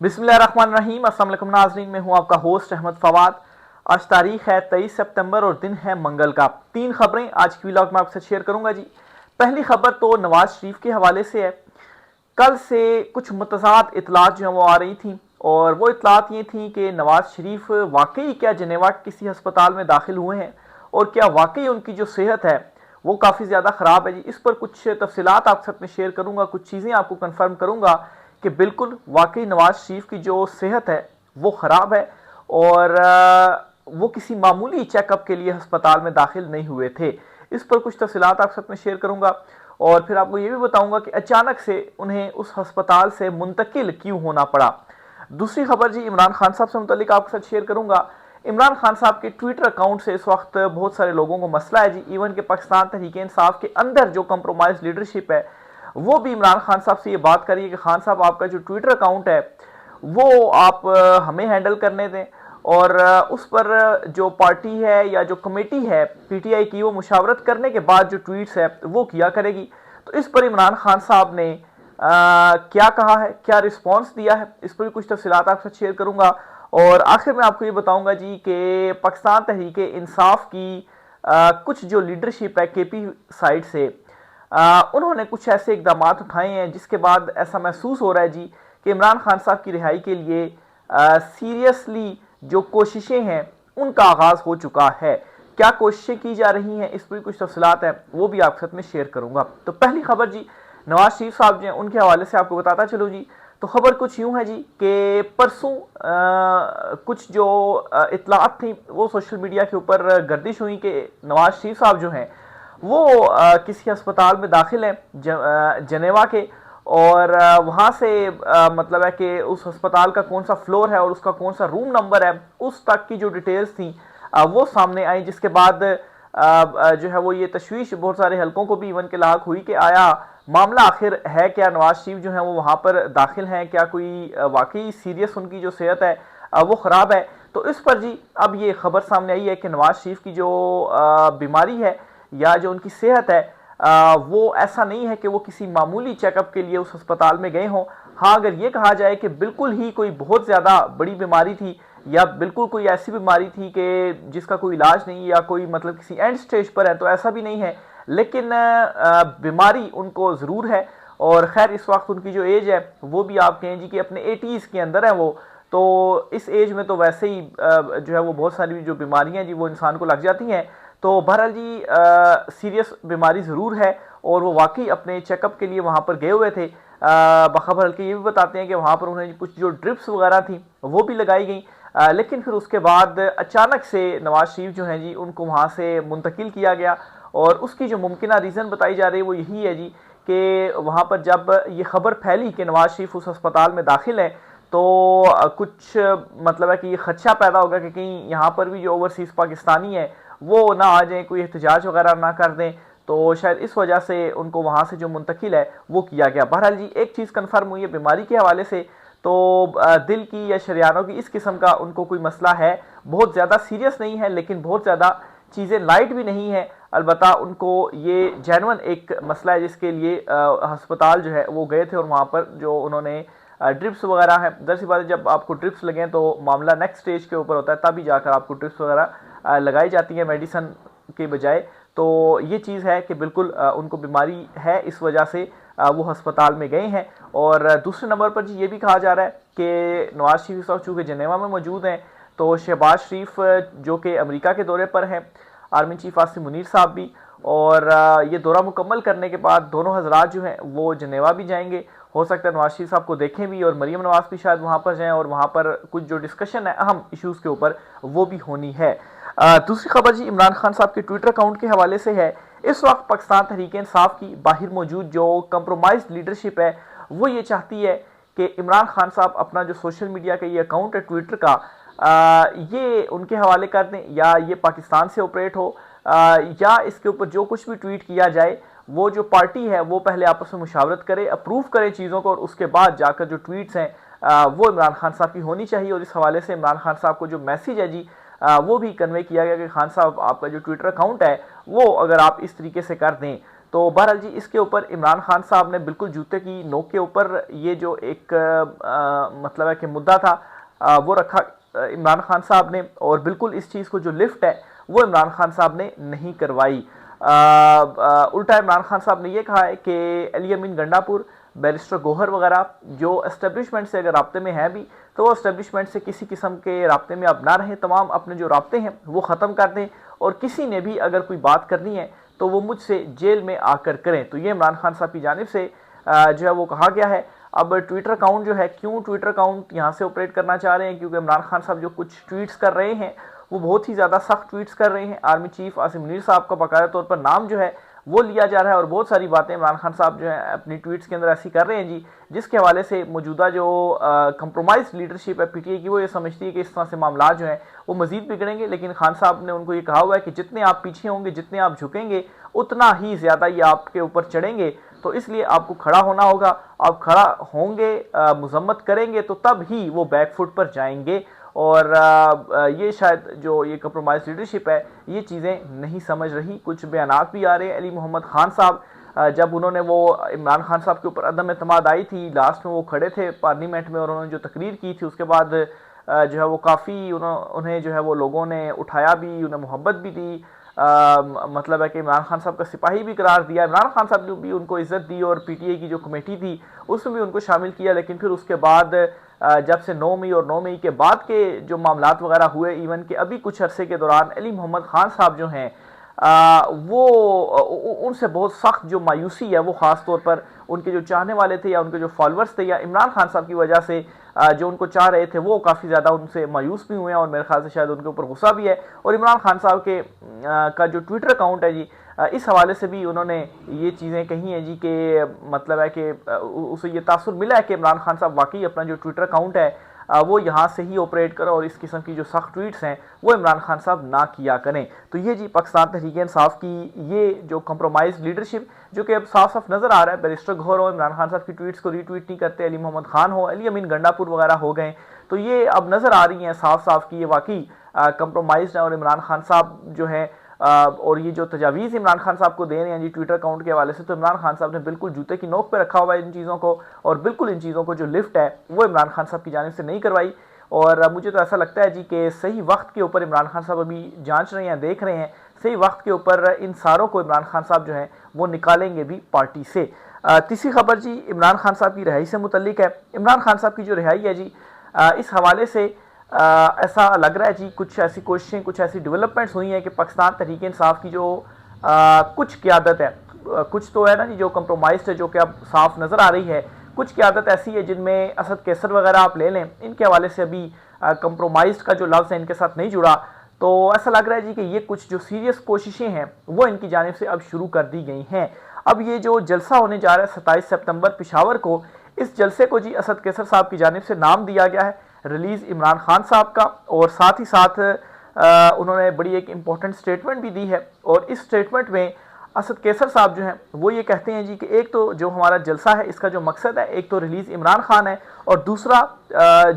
बिस्मिल्लाहिर्रहमानिर्रहीम। अस्सलाम वालेकुम नाज़रीन, मैं हूं आपका होस्ट अहमद फवाद। आज तारीख है 23 सितंबर और दिन है मंगल का। 3 खबरें आज की व्लॉग में आपसे शेयर करूंगा जी। पहली खबर तो नवाज शरीफ के हवाले से है। कल से कुछ मुतज़ाद इतलात जो हैं वो आ रही थी और वो इतलात ये थी कि नवाज शरीफ वाकई क्या जिनेवा के किसी अस्पताल में दाखिल हुए हैं और क्या वाकई उनकी जो सेहत है वो काफ़ी ज़्यादा ख़राब है जी। इस पर कुछ तफसीलात आपके साथ में शेयर करूंगा, कुछ चीज़ें आपको कन्फर्म करूंगा कि बिल्कुल वाकई नवाज शरीफ की जो सेहत है वो ख़राब है और वो किसी मामूली चेकअप के लिए अस्पताल में दाखिल नहीं हुए थे। इस पर कुछ तफसीलात आपके साथ में शेयर करूंगा और फिर आपको ये भी बताऊंगा कि अचानक से उन्हें उस अस्पताल से मुंतकिल क्यों होना पड़ा। दूसरी खबर जी इमरान खान साहब से मुतल्लिक आपके साथ शेयर करूंगा। इमरान खान साहब के ट्विटर अकाउंट से इस वक्त बहुत सारे लोगों को मसला है जी। इवन के पाकिस्तान तहरीक-ए-इंसाफ के अंदर जो कंप्रोमाइज लीडरशिप है वो भी इमरान खान साहब से ये बात करिए कि खान साहब आपका जो ट्विटर अकाउंट है वो आप हमें हैंडल करने दें और उस पर जो पार्टी है या जो कमेटी है पीटीआई की वो मुशावरत करने के बाद जो ट्वीट्स है वो किया करेगी। तो इस पर इमरान खान साहब ने क्या कहा है, क्या रिस्पॉन्स दिया है, इस पर भी कुछ तफसीलात आपके साथ शेयर करूंगा और आखिर में आपको ये बताऊंगा जी कि पाकिस्तान तहरीक-ए-इंसाफ की कुछ जो लीडरशिप है केपी साइड से उन्होंने कुछ ऐसे इकदाम उठाए हैं जिसके बाद ऐसा महसूस हो रहा है जी कि इमरान खान साहब की रिहाई के लिए सीरियसली जो कोशिशें हैं उनका आगाज़ हो चुका है। क्या कोशिशें की जा रही हैं इस पर कुछ तफसीलात हैं वो भी आपके साथ में शेयर करूंगा। तो पहली खबर जी नवाज शरीफ साहब जो हैं उनके हवाले से आपको बताता चलो जी। तो खबर कुछ यूं है जी कि परसों कुछ जो इतलात थी वो सोशल मीडिया के ऊपर गर्दिश हुई कि नवाज शरीफ साहब जो हैं वो किसी अस्पताल में दाखिल हैं जनेवा के और वहाँ से मतलब है कि उस अस्पताल का कौन सा फ्लोर है और उसका कौन सा रूम नंबर है उस तक की जो डिटेल्स थी वो सामने आई। जिसके बाद जो है वो ये तशवीश बहुत सारे हलकों को भी इवन के लाक हुई कि आया मामला आखिर है क्या, नवाज शरीफ जो है वो वहाँ पर दाखिल हैं, क्या कोई वाकई सीरियस उनकी जो सेहत है वो ख़राब है। तो इस पर जी अब ये खबर सामने आई है कि नवाज शरीफ की जो बीमारी है या जो उनकी सेहत है वो ऐसा नहीं है कि वो किसी मामूली चेकअप के लिए उस अस्पताल में गए हों। हाँ, अगर ये कहा जाए कि बिल्कुल ही कोई बहुत ज़्यादा बड़ी बीमारी थी या बिल्कुल कोई ऐसी बीमारी थी कि जिसका कोई इलाज नहीं या कोई मतलब किसी एंड स्टेज पर है तो ऐसा भी नहीं है, लेकिन बीमारी उनको ज़रूर है। और खैर इस वक्त उनकी जो एज है वो भी आप कहें जी कि अपने 80s के अंदर है वो, तो इस एज में तो वैसे ही जो है वो बहुत सारी जो बीमारियां जी वो इंसान को लग जाती हैं। तो बहरहाल जी सीरियस बीमारी ज़रूर है और वो वाकई अपने चेकअप के लिए वहाँ पर गए हुए थे। बखबर हल्के ये भी बताते हैं कि वहाँ पर उन्हें कुछ जो ड्रिप्स वगैरह थी वो भी लगाई गई, लेकिन फिर उसके बाद अचानक से नवाज शरीफ जो हैं जी उनको वहाँ से मुंतकिल किया गया और उसकी जो मुमकिन रीज़न बताई जा रही है वो यही है जी कि वहाँ पर जब ये खबर फैली कि नवाज शरीफ उस अस्पताल में दाखिल है तो कुछ मतलब है कि ये खदशा पैदा होगा कि कहीं यहाँ पर भी जो ओवरसीज़ पाकिस्तानी है वो ना आ जाए, कोई एहतजाज वगैरह ना कर दें, तो शायद इस वजह से उनको वहाँ से जो मुंतकिल है वो किया गया। बहरहाल जी एक चीज़ कन्फर्म हुई है बीमारी के हवाले से, तो दिल की या शरियानों की इस किस्म का उनको कोई मसला है, बहुत ज़्यादा सीरियस नहीं है लेकिन बहुत ज़्यादा चीज़ें लाइट भी नहीं है। अलबत्ता उनको ये जेन्युइन एक मसला है जिसके लिए अस्पताल जो है वो गए थे और वहाँ पर जो उन्होंने ड्रिप्स वगैरह है, दरअसल बात है जब आपको ड्रिप्स लगें तो मामला नेक्स्ट स्टेज के ऊपर होता है, तभी जाकर आपको ड्रिप्स वगैरह लगाई जाती है मेडिसन के बजाय। तो ये चीज़ है कि बिल्कुल उनको बीमारी है, इस वजह से वो अस्पताल में गए हैं। और दूसरे नंबर पर जी ये भी कहा जा रहा है कि नवाज शरीफ साहब चूँकि जनेवा में मौजूद हैं तो शहबाज शरीफ जो कि अमेरिका के दौरे पर हैं, आर्मी चीफ आसिम मुनीर साहब भी, और ये दौरा मुकम्मल करने के बाद दोनों हजरात जो हैं वो जनेवा भी जाएंगे। हो सकता है नवाज शरीफ साहब को देखें भी और मरीम नवाज भी शायद वहाँ पर जाएँ और वहाँ पर कुछ जो डिस्कशन है अहम इश्यूज़ के ऊपर वो भी होनी है। दूसरी खबर जी इमरान खान साहब के ट्विटर अकाउंट के हवाले से है। इस वक्त पाकिस्तान तहरीक-ए-इंसाफ की बाहर मौजूद जो कंप्रोमाइज लीडरशिप है वो ये चाहती है कि इमरान खान साहब अपना जो सोशल मीडिया का ये अकाउंट है ट्विटर का ये उनके हवाले कर दें या ये पाकिस्तान से ऑपरेट हो, या इसके ऊपर जो कुछ भी ट्वीट किया जाए वो जो पार्टी है वो पहले आपस में मुशावरत करे, अप्रूव करे चीज़ों को और उसके बाद जाकर जो ट्वीट्स हैं वो इमरान खान साहब की होनी चाहिए। और इस हवाले से इमरान खान साहब को जो मैसेज है जी वो भी कन्वे किया गया कि खान साहब आपका जो ट्विटर अकाउंट है वो अगर आप इस तरीके से कर दें तो बहरहाल जी इसके ऊपर इमरान खान साहब ने बिल्कुल जूते की नोक के ऊपर ये जो एक मतलब है कि मुद्दा था वो रखा इमरान खान साहब ने, और बिल्कुल इस चीज़ को जो लिफ्ट है वो इमरान खान साहब ने नहीं करवाई। उल्टा इमरान खान साहब ने यह कहा है कि अली अमीन गंडापुर, बैरिस्टर गोहर वगैरह जो एस्टेब्लिशमेंट से अगर राब्ते में हैं भी, तो वो एस्टेब्लिशमेंट से किसी किस्म के राब्ते में अब ना रहें, तमाम अपने जो राब्ते हैं वो ख़त्म कर दें, और किसी ने भी अगर कोई बात करनी है तो वो मुझसे जेल में आकर करें। तो ये इमरान खान साहब की जानिब से जो है वो कहा गया है। अब ट्विटर अकाउंट जो है, क्यों ट्विटर अकाउंट यहाँ से ऑपरेट करना चाह रहे हैं, क्योंकि इमरान खान साहब जो कुछ ट्वीट्स कर रहे हैं वो बहुत ही ज़्यादा सख्त ट्वीट्स कर रहे हैं। आर्मी चीफ आसिम मुनीर साहब का बाकायदा तौर पर नाम जो है वो लिया जा रहा है, और बहुत सारी बातें इमरान खान साहब जो है अपनी ट्वीट्स के अंदर ऐसी कर रहे हैं जी, जिसके हवाले से मौजूदा जो कंप्रोमाइज लीडरशिप है पीटीआई की, वो ये समझती है कि इस तरह से मामला जो हैं वो मजीद बिगड़ेंगे। लेकिन खान साहब ने उनको ये कहा हुआ है कि जितने आप पीछे होंगे, जितने आप झुकेंगे, उतना ही ज़्यादा ये आपके ऊपर चढ़ेंगे, तो इसलिए आपको खड़ा होना होगा। आप खड़ा होंगे, मजम्मत करेंगे, तो तब ही वो बैकफुट पर जाएंगे। और ये शायद जो ये कंप्रोमाइज लीडरशिप है ये चीज़ें नहीं समझ रही। कुछ बयानात भी आ रहे हैं अली मोहम्मद खान साहब, जब उन्होंने वो इमरान खान साहब के ऊपर अदम एतमाद आई थी, लास्ट में वो खड़े थे पार्लियामेंट में और उन्होंने जो तकरीर की थी, उसके बाद जो है वो काफ़ी उन्हें जो है वो लोगों ने उठाया भी, उन्हें मोहब्बत भी दी, मतलब है कि इमरान खान साहब का सिपाही भी करार दिया। इमरान खान साहब ने भी उनको इज्जत दी, और पीटीआई की जो कमेटी थी उसमें भी उनको शामिल किया। लेकिन फिर उसके बाद जब से 9 मई और 9 मई के बाद के जो मामलात वगैरह हुए, इवन कि अभी कुछ अरसे के दौरान अली मोहम्मद खान साहब जो हैं वो उनसे बहुत सख्त जो मायूसी है वो ख़ास तौर पर उनके जो चाहने वाले थे या उनके जो फॉलोअर्स थे, या इमरान खान साहब की वजह से जो उनको चाह रहे थे, वो काफ़ी ज़्यादा उनसे मायूस भी हुए हैं, और मेरे ख्याल से शायद उनके ऊपर गुस्सा भी है। और इमरान खान साहब के का जो ट्विटर अकाउंट है जी, इस हवाले से भी उन्होंने ये चीज़ें कही हैं जी कि मतलब है कि उसे ये तासुर मिला है कि इमरान खान साहब वाकई अपना जो ट्विटर अकाउंट है वो यहाँ से ही ऑपरेट करें, और इस किस्म की जो सख्त ट्वीट्स हैं वो इमरान खान साहब ना किया करें। तो ये जी पाकिस्तान तहरीक-ए-इंसाफ की ये जो कंप्रोमाइज लीडरशिप, जो कि अब साफ साफ नज़र आ रहा है, बैरिस्टर गोहर हो, इमरान खान साहब की ट्वीट्स को रीट्वीट नहीं करते, अली मोहम्मद खान हो, अली अमीन गंडापुर वगैरह हो गए, तो ये अब नज़र आ रही हैं साफ साफ कि ये वाकई कंप्रोमाइज है। और इमरान खान साहब जो है और ये जो तजावीज़ इमरान खान साहब को दे रहे हैं जी ट्विटर अकाउंट के हवाले से, तो इमरान खान साहब ने बिल्कुल जूते की नोक पे रखा हुआ है इन चीज़ों को, और बिल्कुल इन चीज़ों को जो लिफ्ट है वो इमरान खान साहब की जानिब से नहीं करवाई। और मुझे तो ऐसा लगता है जी कि सही वक्त के ऊपर इमरान खान साहब अभी जांच रहे हैं, देख रहे हैं, सही वक्त के ऊपर इन सारों को इमरान खान साहब जो हैं वो निकालेंगे भी पार्टी से। तीसरी खबर जी इमरान खान साहब की रिहाई से मुतल्लिक है। इमरान खान साहब की जो रिहाई है जी, इस हवाले से ऐसा लग रहा है जी कुछ ऐसी कोशिशें, कुछ ऐसी डेवलपमेंट्स हुई हैं कि पाकिस्तान तहरीक इंसाफ की जो कुछ क़यादत है, कुछ तो है ना जी जो कंप्रोमाइज़ है, जो कि अब साफ नज़र आ रही है, कुछ क़यादत ऐसी है जिनमें असद कैसर वगैरह आप ले लें, इनके हवाले से अभी कंप्रोमाइज़ का जो लफ्ज़ है इनके साथ नहीं जुड़ा। तो ऐसा लग रहा है जी कि ये कुछ जो सीरियस कोशिशें हैं वो इनकी जानिब से अब शुरू कर दी गई हैं। अब ये जो जलसा होने जा रहा है 27 सितंबर पेशावर को, इस जलसे को जी असद कैसर साहब की जानिब से नाम दिया गया है रिलीज़ इमरान खान साहब का, और साथ ही साथ उन्होंने बड़ी एक इम्पॉर्टेंट स्टेटमेंट भी दी है। और इस स्टेटमेंट में असद कैसर साहब जो हैं वो ये कहते हैं जी कि एक तो जो हमारा जलसा है इसका जो मकसद है, एक तो रिलीज़ इमरान खान है, और दूसरा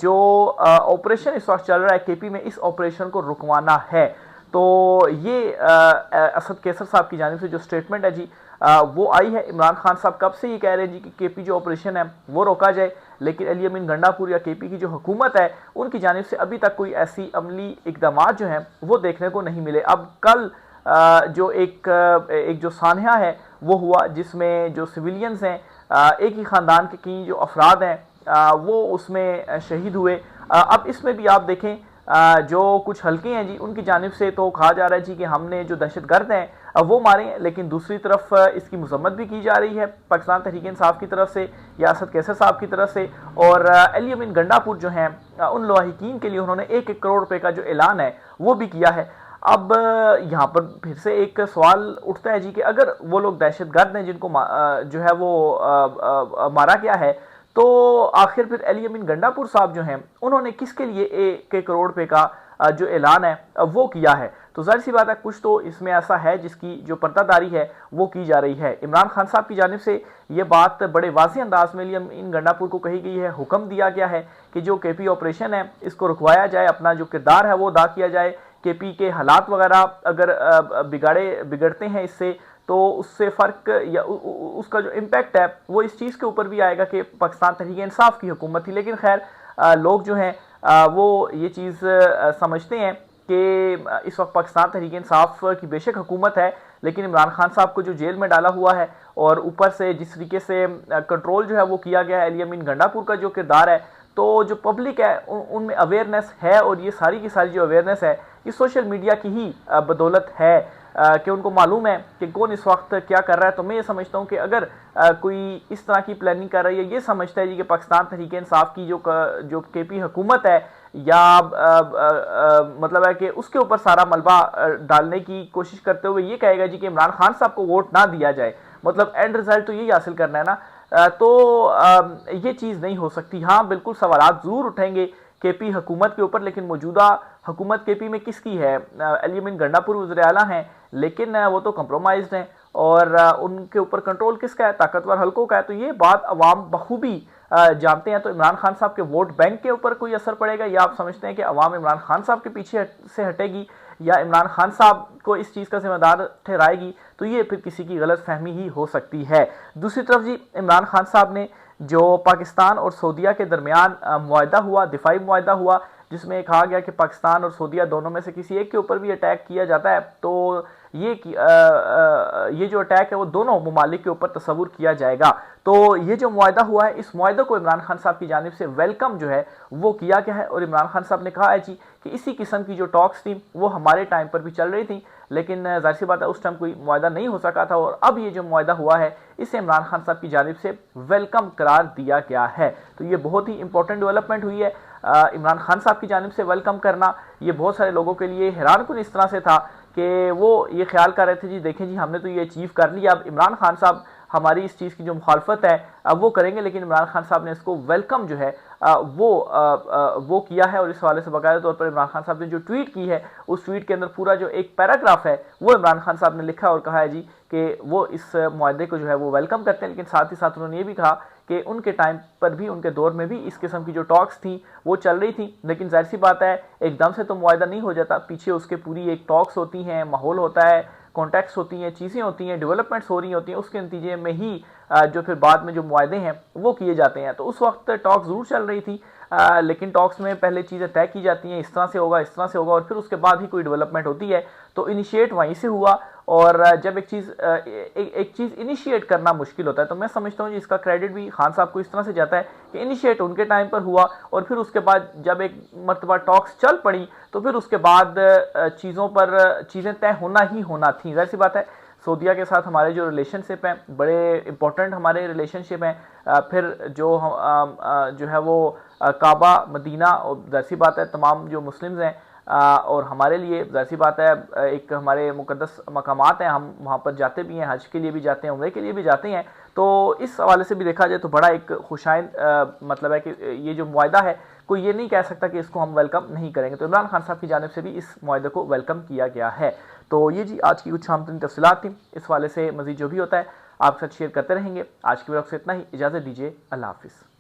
जो ऑपरेशन इस वक्त चल रहा है केपी में, इस ऑपरेशन को रुकवाना है। तो ये असद कैसर साहब की जानिब से जो स्टेटमेंट है जी वो आई है। इमरान खान साहब कब से ये कह रहे हैं जी कि केपी जो ऑपरेशन है वो रोका जाए, लेकिन अली अमीन गंडापुर या केपी की जो हुकूमत है उनकी जानिब से अभी तक कोई ऐसी अमली इकदाम जो हैं वो देखने को नहीं मिले। अब कल जो एक जो सान्या है वो हुआ, जिसमें जो सिविलियंस हैं, एक ही ख़ानदान के कई जो अफराद हैं वो उसमें शहीद हुए। अब इसमें भी आप देखें जो कुछ हल्के हैं जी उनकी जानिब से तो कहा जा रहा है जी कि हमने जो दहशतगर्द हैं वो मारे हैं, लेकिन दूसरी तरफ इसकी मजम्मत भी की जा रही है पाकिस्तान तहरीक इंसाफ की तरफ से या असद कैसर साहब की तरफ से। और अली अमीन गंडापुर जो हैं उन लवाहिकीन के लिए उन्होंने 1-1 करोड़ रुपए का जो ऐलान है वो भी किया है। अब यहाँ पर फिर से एक सवाल उठता है जी कि अगर वो लोग दहशतगर्द हैं जिनको जो है वो मारा गया है, तो आखिर फिर अली अमीन गंडापुर साहब जो हैं उन्होंने किसके लिए 1 करोड़ रुपए का जो ऐलान है वो किया है। तो जाहिर सी बात है कुछ तो इसमें ऐसा है जिसकी जो पर्दादारी है वो की जा रही है। इमरान खान साहब की जानिब से ये बात बड़े वाज़ेह अंदाज में अली अमीन गंडापुर को कही गई है, हुक्म दिया गया है कि जो केपी ऑपरेशन है इसको रुकवाया जाए, अपना जो किरदार है वो अदा किया जाए। केपी के हालात वगैरह अगर बिगड़ते हैं इससे, तो उससे फ़र्क या उसका जो इम्पैक्ट है वो इस चीज़ के ऊपर भी आएगा कि पाकिस्तान तहरीक इंसाफ की हुकूमत थी। लेकिन खैर लोग जो हैं वो ये चीज़ समझते हैं कि इस वक्त पाकिस्तान तहरीक इंसाफ की बेशक हुकूमत है, लेकिन इमरान खान साहब को जो जेल में डाला हुआ है और ऊपर से जिस तरीके से कंट्रोल जो है वो किया गया है, अली अमीन गंडापुर का जो किरदार है, तो जो पब्लिक है उनमें अवेयरनेस है, और ये सारी की सारी जो अवेयरनेस है ये सोशल मीडिया की ही बदौलत है कि उनको मालूम है कि कौन इस वक्त क्या कर रहा है। तो मैं ये समझता हूँ कि अगर कोई इस तरह की प्लानिंग कर रही है, ये समझता है जी कि पाकिस्तान तहरीक इंसाफ की जो केपी हुकूमत है या मतलब है कि उसके ऊपर सारा मलबा डालने की कोशिश करते हुए ये कहेगा जी कि इमरान खान साहब को वोट ना दिया जाए, मतलब एंड रिजल्ट तो यही हासिल करना है ना। ये चीज़ नहीं हो सकती। हाँ बिल्कुल सवालात ज़रूर उठेंगे केपी हुकूमत के ऊपर, लेकिन मौजूदा हुकूमत केपी में किसकी है? अली अमीन गंडापुर वज़ीर आला हैं, लेकिन वो तो कंप्रोमाइज्ड हैं, और उनके ऊपर कंट्रोल किसका है? ताकतवर हल्कों का है। तो ये बात अवाम बखूबी जानते हैं। तो इमरान खान साहब के वोट बैंक के ऊपर कोई असर पड़ेगा, या आप समझते हैं कि अवाम इमरान खान साहब के पीछे से हटेगी या इमरान खान साहब को इस चीज़ का जिम्मेदार ठहराएगी? तो ये फिर किसी की गलत फहमी ही हो सकती है। दूसरी तरफ जी, इमरान खान साहब ने जो पाकिस्तान और सऊदीया के दरमियान मुआहदा हुआ, दिफाई मुआहदा हुआ, जिसमें कहा गया कि पाकिस्तान और सऊदीया दोनों में से किसी एक के ऊपर भी अटैक किया जाता है तो ये जो अटैक है वो दोनों ममालिक के ऊपर तस्वुर किया जाएगा। तो ये जो मुआहदा हुआ है, इस मुआहदे को इमरान खान साहब की जानिब से वेलकम जो है वो किया गया है, और इमरान खान साहब ने कहा है जी कि इसी किस्म की जो टॉक्स थी वो हमारे टाइम पर भी चल रही थी, लेकिन जाहिर सी बात है उस टाइम कोई मुआहदा नहीं हो सका था, और अब ये जो मुआहदा हुआ है इसे इमरान खान साहब की जानिब से वेलकम करार दिया गया है। तो ये बहुत ही इंपॉर्टेंट डेवलपमेंट हुई है। इमरान खान साहब की जानिब से वेलकम करना ये बहुत सारे लोगों के लिए हैरानकुन इस तरह से था कि वो ये ख्याल कर रहे थे जी देखें जी हमने तो ये अचीव कर लिया, अब इमरान खान साहब हमारी इस चीज़ की जो मुखालफत है अब वो करेंगे। लेकिन इमरान खान साहब ने इसको वेलकम जो है वो किया है, और इस हवाले से बाकायदा तौर पर इमरान खान साहब ने जो ट्वीट की है उस ट्वीट के अंदर पूरा जो एक पैराग्राफ है वो इमरान खान साहब ने लिखा और कहा है जी कि वो इस मुआहदे को जो है वो वेलकम करते हैं। लेकिन साथ ही साथ उन्होंने ये भी कहा कि उनके टाइम पर भी, उनके दौर में भी इस किस्म की जो टॉक्स थी वो चल रही थी, लेकिन जाहिर सी बात है एकदम से तो मुआहदा नहीं हो जाता, पीछे उसके पूरी एक टॉक्स होती हैं, माहौल होता है, कॉन्टैक्ट्स होती हैं, चीज़ें होती हैं, डेवलपमेंट्स हो रही होती हैं, उसके नतीजे में ही जो फिर बाद में जो मुआहदे हैं वो किए जाते हैं। तो उस वक्त टॉक्स ज़रूर चल रही थी, लेकिन टॉक्स में पहले चीज़ें तय की जाती हैं, इस तरह से होगा, इस तरह से होगा, और फिर उसके बाद ही कोई डेवलपमेंट होती है। तो इनिशिएट वहीं से हुआ, और जब एक चीज़ इनिशिएट करना मुश्किल होता है तो मैं समझता हूँ जी इसका क्रेडिट भी खान साहब को इस तरह से जाता है कि इनिशिएट उनके टाइम पर हुआ, और फिर उसके बाद जब एक मरतबा टॉक्स चल पड़ी तो फिर उसके बाद चीज़ें तय होना ही होना थी। जाहिर सी बात है सऊदीया के साथ हमारे जो रिलेशनशिप हैं बड़े इंपॉर्टेंट हमारे रिलेशनशिप हैं। फिर जो है वो काबा मदीना, और जाहिर सी बात है तमाम जो मुस्लिम्स हैं और हमारे लिए जाहिर सी बात है एक हमारे मुकद्दस मकामात हैं, हम वहाँ पर जाते भी हैं, हज के लिए भी जाते हैं, उम्रे के लिए भी जाते हैं। तो इस हवाले से भी देखा जाए तो बड़ा एक खुशाइन मतलब है कि ये जो मुआहदा है कोई ये नहीं कह सकता कि इसको हम वेलकम नहीं करेंगे। तो इमरान खान साहब की जानिब से भी इस मुआहदे को वेलकम किया गया है। तो ये जी आज की कुछ शाम तफसीलात थी, इस हवाले से मज़ीद जो भी होता है आपके साथ शेयर करते रहेंगे। आज की वीडियो से इतना ही, इजाज़त दीजिए, अल्लाह हाफिज़।